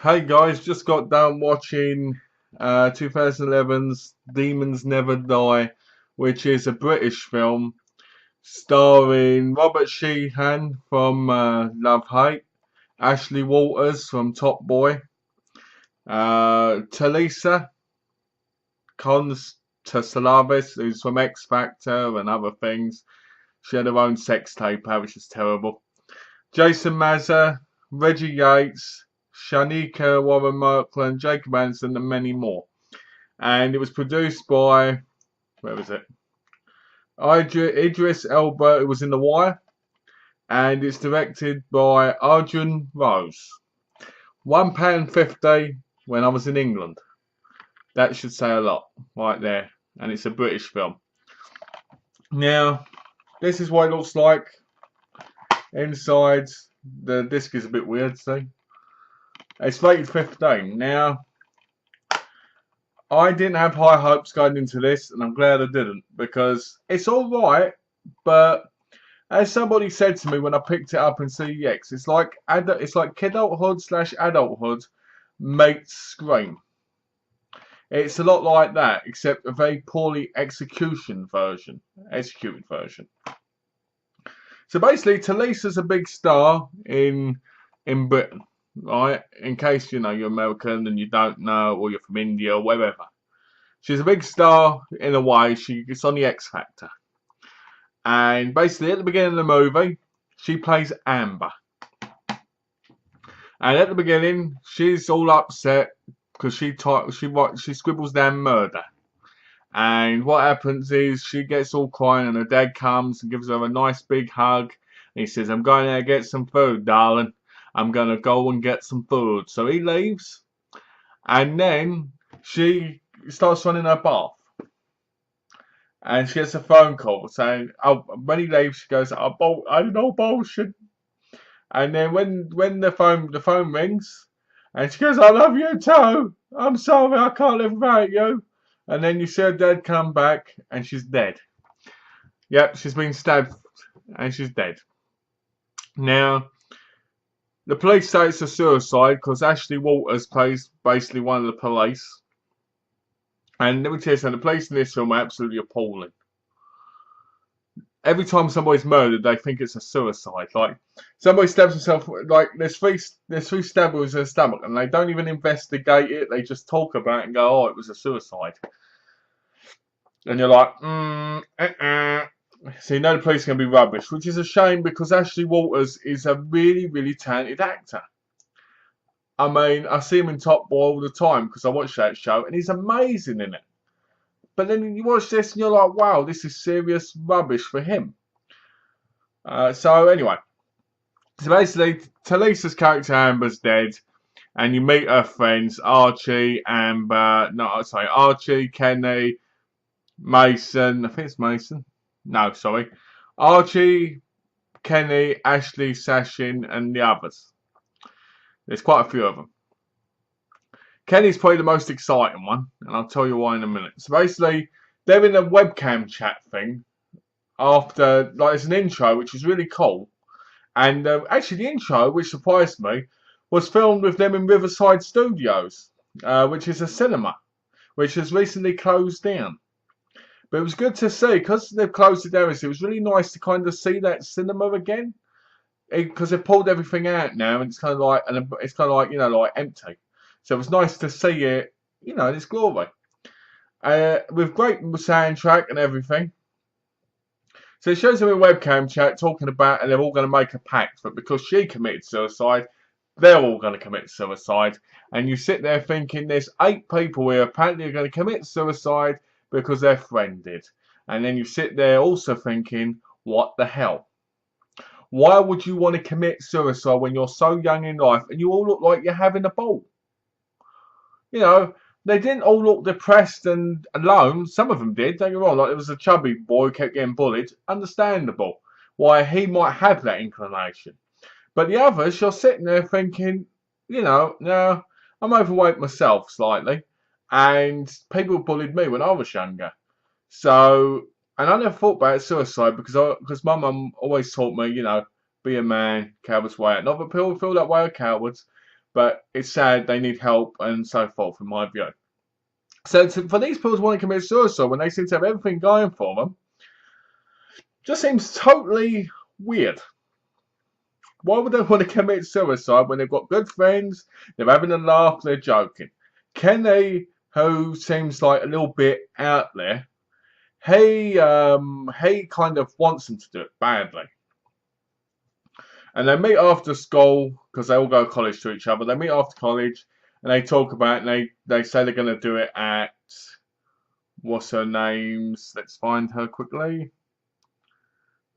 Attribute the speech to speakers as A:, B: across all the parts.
A: Hey guys, just got done watching 2011's Demons Never Die, which is a British film starring Robert Sheehan from Love Hate, Ashley Walters from Top Boy, Talisa Constantinavis, who's from X Factor and other things. She had her own sex tape out, which is terrible. Jason Mazza, Reggie Yates, Shanika Warren-Markland, Jacob Anderson, and many more. And it was produced by, where was it? Idris Elba, who was in The Wire, and it's directed by Arjun Rose. £1.50 when I was in England. That should say a lot right there. And it's a British film. Now, this is what it looks like inside. The disc is a bit weird, see? It's rated 15. Now, I didn't have high hopes going into this, and I'm glad I didn't, because it's alright, but as somebody said to me when I picked it up in CEX, it's like kidulthood / adulthood meets Scream. It's a lot like that, except a very poorly executed version. So basically, Talisa's a big star in Britain, right? In case you're American and you don't know, or you're from India or wherever. She's a big star in a way. It's on the X Factor. And basically, at the beginning of the movie, she plays Amber. And at the beginning, she's all upset because she scribbles down murder. And what happens is she gets all crying, and her dad comes and gives her a nice big hug. And he says, "I'm going to get some food, darling. I'm going to go and get some food." So he leaves, and then she starts running her bath. And she gets a phone call saying, "Oh," when he leaves, she goes, "I know bullshit." And then when the phone rings, and she goes, "I love you too. I'm sorry, I can't live without you." And then you see her dad come back, and she's dead. Yep, she's been stabbed, and she's dead. Now, the police say it's a suicide because Ashley Walters plays basically one of the police. And let me tell you something, the police in this film are absolutely appalling. Every time somebody's murdered, they think it's a suicide. Like, somebody stabs himself, like, there's three stab wounds in the stomach, and they don't even investigate it. They just talk about it and go, "Oh, it was a suicide." And you're like, So you know the police are going to be rubbish, which is a shame because Ashley Walters is a really, really talented actor. I mean, I see him in Top Boy all the time because I watch that show, and he's amazing in it. But then you watch this and you're like, wow, this is serious rubbish for him. So anyway, so basically, Talisa's character Amber's dead, and you meet her friends Archie, Archie, Kenny, Mason. I think it's Mason. No, sorry, Archie, Kenny, Ashley, Sashin, and the others. There's quite a few of them. Kenny's probably the most exciting one, and I'll tell you why in a minute. So basically, they're in a webcam chat thing after, like, there's an intro which is really cool. And actually, the intro, which surprised me, was filmed with them in Riverside Studios, which is a cinema, which has recently closed down. But it was good to see, because they've closed it down, it was really nice to kind of see that cinema again. Because they've pulled everything out now, and it's kind of like, like empty. So it was nice to see it, in its glory. With great soundtrack and everything. So it shows them in webcam chat talking about, and they're all going to make a pact, but because she committed suicide, they're all going to commit suicide. And you sit there thinking there's 8 people here apparently are going to commit suicide because their friend did. And then you sit there also thinking, what the hell? Why would you want to commit suicide when you're so young in life and you all look like you're having a ball? They didn't all look depressed and alone. Some of them did, don't get me wrong. Like, there was a chubby boy who kept getting bullied. Understandable why he might have that inclination. But the others, you're sitting there thinking, no, I'm overweight myself slightly. And people bullied me when I was younger. So, and I never thought about suicide because my mum always taught me, be a man, cowards way out. Not that people feel that way are cowards. but it's sad they need help and so forth, in my view. So for these people to want to commit suicide when they seem to have everything going for them, just seems totally weird. Why would they want to commit suicide when they've got good friends, they're having a laugh, they're joking? Kenny, who seems like a little bit out there, he kind of wants them to do it badly. And they meet after school, because they all go to college to each other. They meet after college, and they talk about it, and they say they're going to do it at, what's her name's? Let's find her quickly.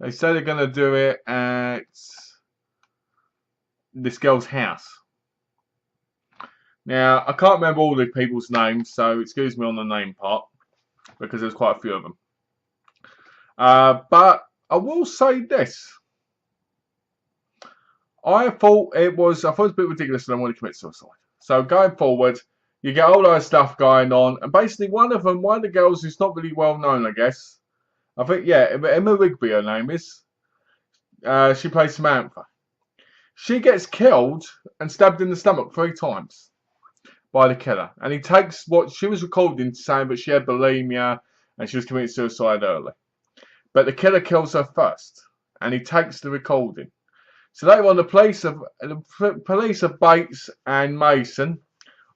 A: They say they're going to do it at this girl's house. Now, I can't remember all the people's names, so excuse me on the name part, because there's quite a few of them. But I will say this. I thought it was a bit ridiculous and I want to commit suicide. So going forward, you get all that stuff going on, and basically one of the girls who's not really well known, I guess. I think, yeah, Emma Rigby, her name is. She plays Samantha. She gets killed and stabbed in the stomach 3 times by the killer. And he takes what she was recording saying that she had bulimia and she was committing suicide early. But the killer kills her first, and he takes the recording. So later on, the police of Bates and Mason,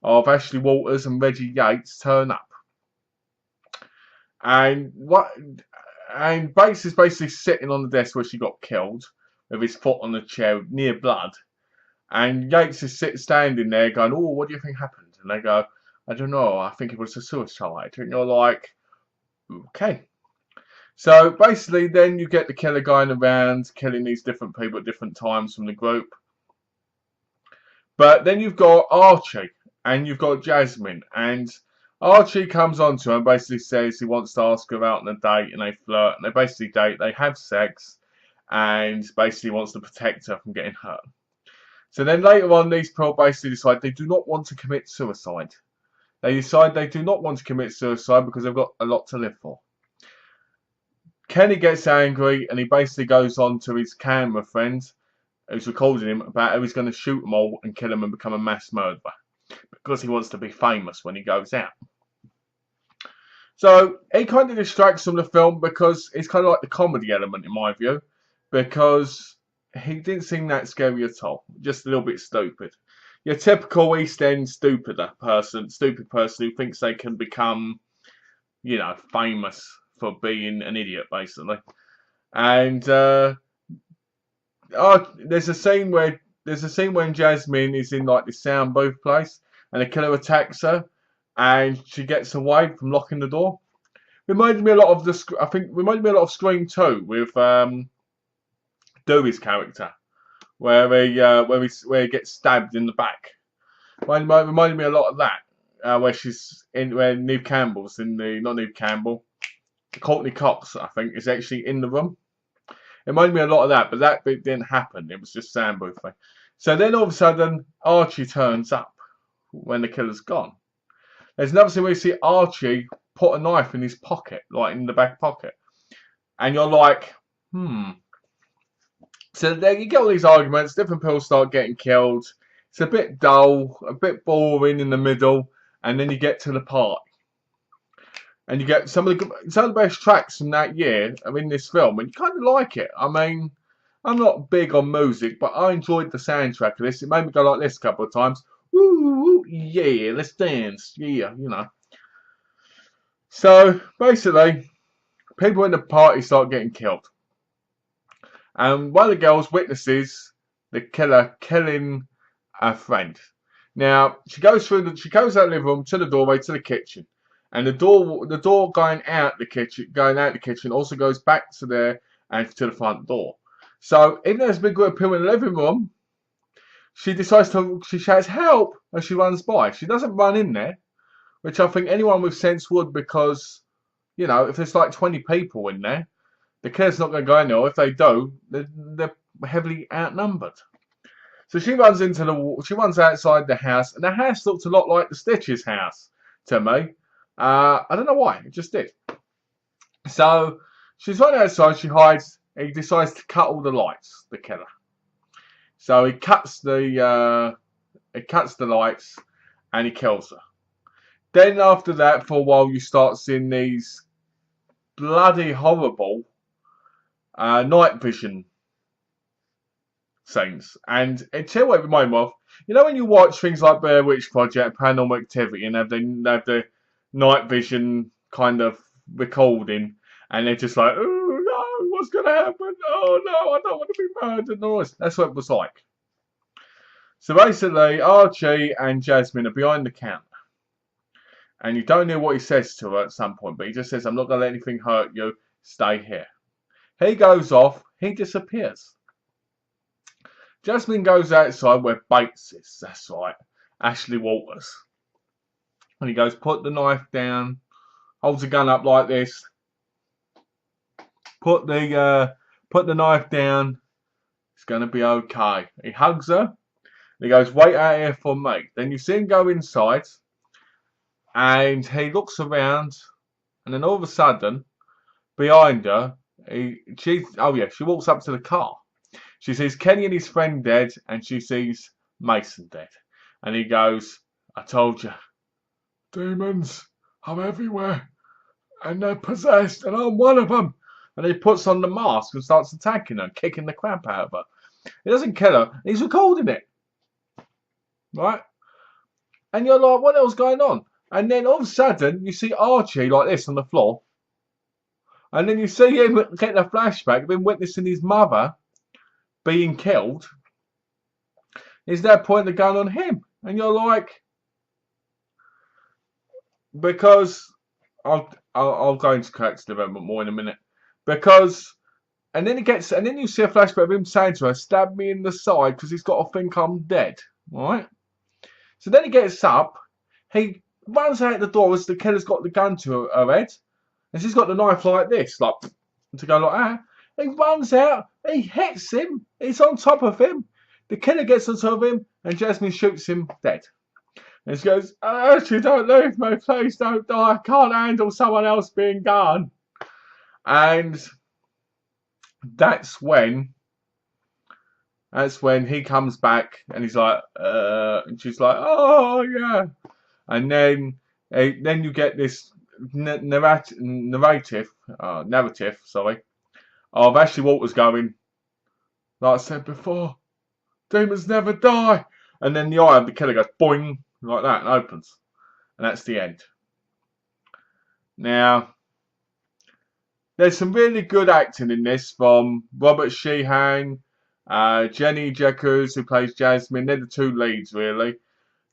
A: of Ashley Walters and Reggie Yates, turn up. And Bates is basically sitting on the desk where she got killed, with his foot on the chair near blood. And Yates is standing there going, "Oh, what do you think happened?" And they go, "I don't know, I think it was a suicide." And you're like, okay. So basically then you get the killer going around killing these different people at different times from the group. But then you've got Archie and you've got Jasmine, and Archie comes on to her and basically says he wants to ask her out on a date, and they flirt and they basically date, they have sex, and basically wants to protect her from getting hurt. So then later on these people basically decide they do not want to commit suicide. They decide they do not want to commit suicide because they've got a lot to live for. Kenny gets angry and he basically goes on to his camera friend who's recording him about how he's going to shoot them all and kill them and become a mass murderer because he wants to be famous when he goes out. So he kind of distracts from the film because it's kind of like the comedy element in my view, because he didn't seem that scary at all, just a little bit stupid. Your typical East End stupid person who thinks they can become, you know, famous for being an idiot, basically. And there's a scene when Jasmine is in like the sound booth place, and the killer attacks her, and she gets away from locking the door. Reminded me a lot of Scream 2 with Dewey's character, where he gets stabbed in the back. Reminded me a lot of that, where Neve Campbell's in the not Neve Campbell. Courtney Cox, I think, is actually in the room. It reminded me a lot of that, but that bit didn't happen. It was just sound boothing. So then all of a sudden, Archie turns up when the killer's gone. There's another scene where you see Archie put a knife in his pocket, like in the back pocket. And you're like, So there you get all these arguments, different people start getting killed. It's a bit dull, a bit boring in the middle, and then you get to the part. And you get some of the best tracks from that year in this film, and you kind of like it. I mean, I'm not big on music, but I enjoyed the soundtrack of this. It made me go like this a couple of times. Woo, yeah, let's dance. Yeah, you know. So, basically, people in the party start getting killed. And one of the girls witnesses the killer killing a friend. Now, she goes out of the living room to the doorway to the kitchen. And the door going out the kitchen also goes back to there and to the front door. So even though there's a big group of people in the living room, she shouts help as she runs by. She doesn't run in there, which I think anyone with sense would, because, you know, if there's like 20 people in there, the killer's not going to go in there. Or if they do, they're heavily outnumbered. So she runs outside the house, and the house looks a lot like the Stitches house to me. I don't know why, it just did. So she's right outside, she hides, and he decides to cut all the lights, the killer. So he cuts the He cuts the lights and he kills her. Then after that, for a while, you start seeing these bloody horrible night vision scenes. And tell you what it reminded me of, you know when you watch things like Blair Witch Project, Paranormal Activity, and have the night vision kind of recording, and they're just like, oh no, what's going to happen? Oh no, I don't want to be murdered. No, that's what it was like. So basically, Archie and Jasmine are behind the counter. And you don't hear what he says to her at some point, but he just says, I'm not going to let anything hurt you. Stay here. He goes off. He disappears. Jasmine goes outside where Bates is. That's right. Ashley Walters. And he goes, put the knife down. Holds the gun up like this. Put the knife down. It's going to be okay. He hugs her. And he goes, wait out here for me. Then you see him go inside. And he looks around, and then all of a sudden, behind her, she walks up to the car. She sees Kenny and his friend dead, and she sees Mason dead. And he goes, I told you, demons are everywhere, and they're possessed, and I'm one of them. And he puts on the mask and starts attacking her, kicking the crap out of her. He doesn't kill her, he's recording it. Right? And you're like, what the hell's going on? And then all of a sudden, you see Archie like this on the floor. And then you see him get a flashback of him witnessing his mother being killed. Is that pointing the gun on him? And you're like, because I'll go into character development more in a minute. Because, and then you see a flashback of him saying to her, stab me in the side because he's got to think I'm dead. Right? So then he gets up, he runs out the door as the killer's got the gun to her head, and she's got the knife like this, like to go like that. He runs out, he hits him, he's on top of him. The killer gets on top of him, and Jasmine shoots him dead. And she goes, Archie, don't leave me, please don't die. I can't handle someone else being gone. And that's when he comes back, and he's like, and she's like, oh yeah. And then you get this narrative, of Ashley Walters going, like I said before, demons never die. And then the eye of the killer goes boing, like that, and opens. And that's the end. Now, there's some really good acting in this from Robert Sheehan, Jenny Jekers, who plays Jasmine. They're the two leads, really.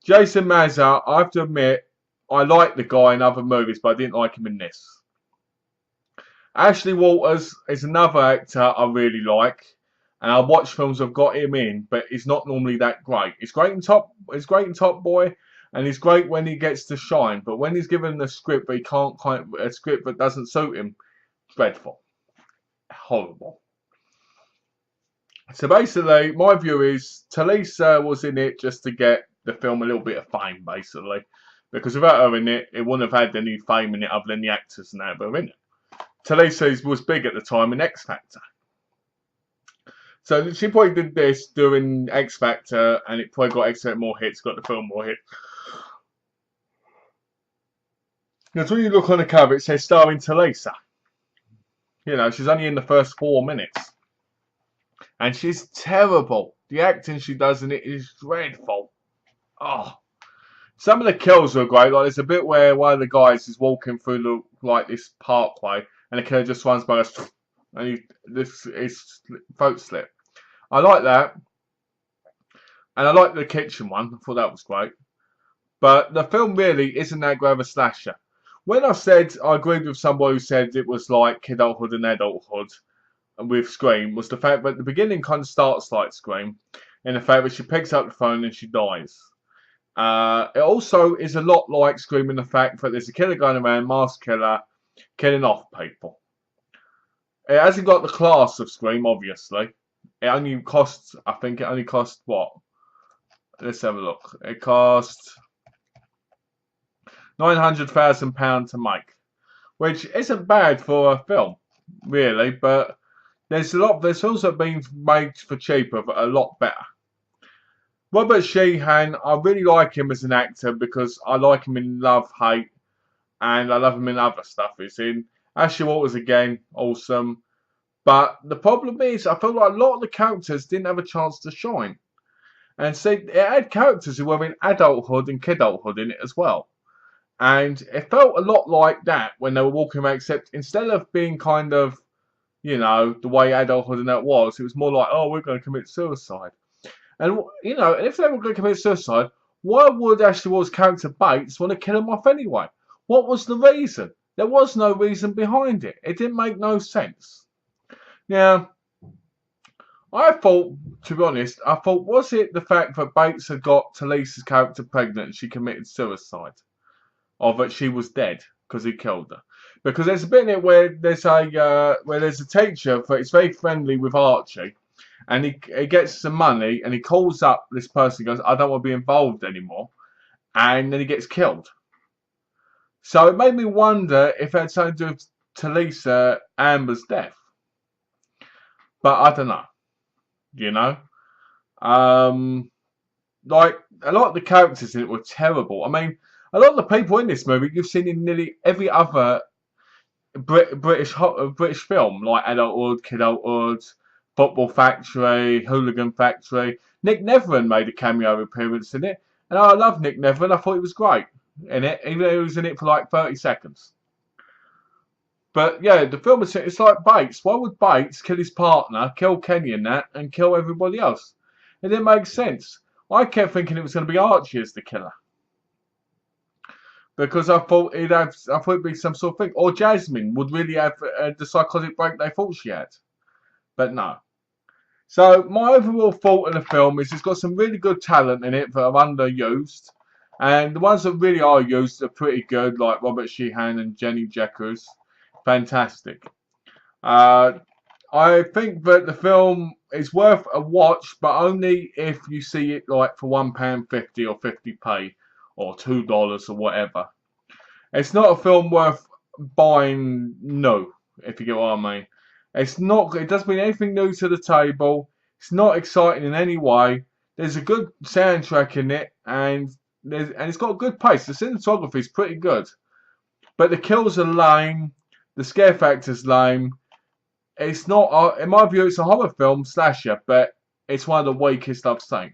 A: Jason Mazza, I have to admit, I like the guy in other movies, but I didn't like him in this. Ashley Walters is another actor I really like, and I watch films I've got him in, but he's not normally that great. He's great in Top Boy, and he's great when he gets to shine. But when he's given a script, but he can't a script that doesn't suit him, dreadful, horrible. So basically, my view is Talisa was in it just to get the film a little bit of fame, basically, because without her in it, it wouldn't have had any fame in it other than the actors and that were in it. Talisa was big at the time in X Factor, so she probably did this doing X Factor, and it probably got X Factor more hits, got the film more hits. Because when you look on the cover, it says starring Talisa. You know, she's only in the first 4 minutes, and she's terrible. The acting she does in it is dreadful. Oh, some of the kills are great. Like there's a bit where one of the guys is walking through this parkway, and the killer just runs by us, and his throat slit. I like that, and I like the kitchen one. I thought that was great. But the film really isn't that great of a slasher. When I said I agreed with somebody who said it was like kidulthood and adulthood with Scream, was the fact that the beginning kind of starts like Scream, in the fact that she picks up the phone and she dies. It also is a lot like Scream in the fact that there's a killer going around, masked killer, killing off people. It hasn't got the class of Scream, obviously. It only costs, I think it only cost what? Let's have a look. It cost £900,000 to make, which isn't bad for a film, really, but there's films that have been made for cheaper, but a lot better. Robert Sheehan, I really like him as an actor because I like him in Love, Hate, and I love him in other stuff he's in. Ashley Walters again, awesome. But the problem is, I feel like a lot of the characters didn't have a chance to shine. And see, it had characters who were in adulthood and kidulthood in it as well. And it felt a lot like that when they were walking around, except instead of being kind of, you know, the way adulthood and that was, it was more like, oh, we're going to commit suicide. And, you know, and if they were going to commit suicide, why would Ashley Ward's character Bates want to kill him off anyway? What was the reason? There was no reason behind it. It didn't make no sense. Now, I thought, to be honest, I thought, was it the fact that Bates had got Talisa's character pregnant and she committed suicide? Or that she was dead because he killed her? Because there's a bit in it where there's a teacher that is very friendly with Archie, and he gets some money and he calls up this person and goes, I don't want to be involved anymore, and then he gets killed. So it made me wonder if it had something to do with Talisa Amber's death. But I don't know. You know? Like, a lot of the characters in it were terrible. I mean, a lot of the people in this movie you've seen in nearly every other British film, like Adulthood, Kidulthood, Football Factory, Hooligan Factory. Nick Nevern made a cameo appearance in it, and I love Nick Nevern. I thought he was great in it, even though he was in it for like 30 seconds. But yeah, the film is, it's like Bates. Why would Bates kill his partner, kill Kenny and that, and kill everybody else? It didn't make sense. I kept thinking it was going to be Archie as the killer, because I thought it'd be some sort of thing, or Jasmine would really have the psychotic break they thought she had, but no. So my overall thought of the film is it's got some really good talent in it that are underused, and the ones that really are used are pretty good, like Robert Sheehan and Jenny Jekers. Fantastic. I think that the film is worth a watch, but only if you see it like for £1.50 or 50p or $2 or whatever. It's not a film worth buying new, if you get what I mean. It's not. It doesn't bring anything new to the table. It's not exciting in any way. There's a good soundtrack in it, and it's got a good pace. The cinematography is pretty good, but the kills are lame. The scare factor's lame. It's not, in my view, it's a horror film slasher, but it's one of the weakest I've seen.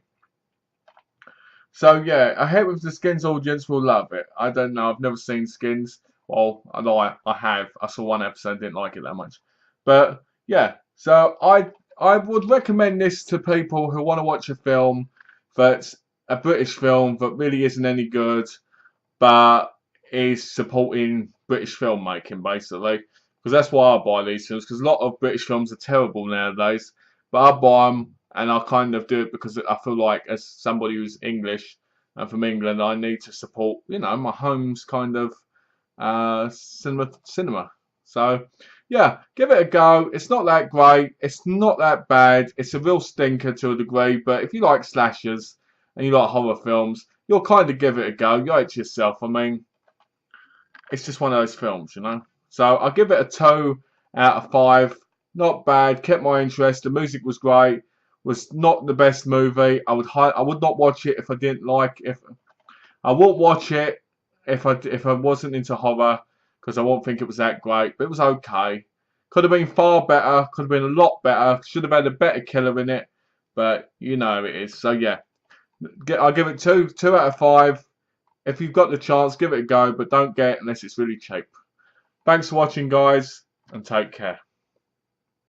A: So yeah, I hope with the Skins audience will love it. I don't know, I've never seen Skins. Well, I have. I saw one episode, didn't like it that much. But yeah, so I would recommend this to people who want to watch a film that's a British film that really isn't any good, but is supporting British filmmaking, basically. Because that's why I buy these films, because a lot of British films are terrible nowadays. But I buy them, and I kind of do it because I feel like, as somebody who's English and from England, I need to support, you know, my home's kind of cinema. So, yeah, give it a go. It's not that great. It's not that bad. It's a real stinker to a degree. But if you like slashers and you like horror films, you'll kind of give it a go. You owe it to yourself. I mean, it's just one of those films, you know. So I'll give it a 2 out of 5. Not bad. Kept my interest. The music was great. Was not the best movie. I would not watch it if I didn't like. I won't watch it if I wasn't into horror, because I won't think it was that great. But it was okay. Could have been far better. Could have been a lot better. Should have had a better killer in it. But you know it is. So yeah, I'll give it 2 out of 5. If you've got the chance, give it a go, but don't get it unless it's really cheap. Thanks for watching, guys, and take care.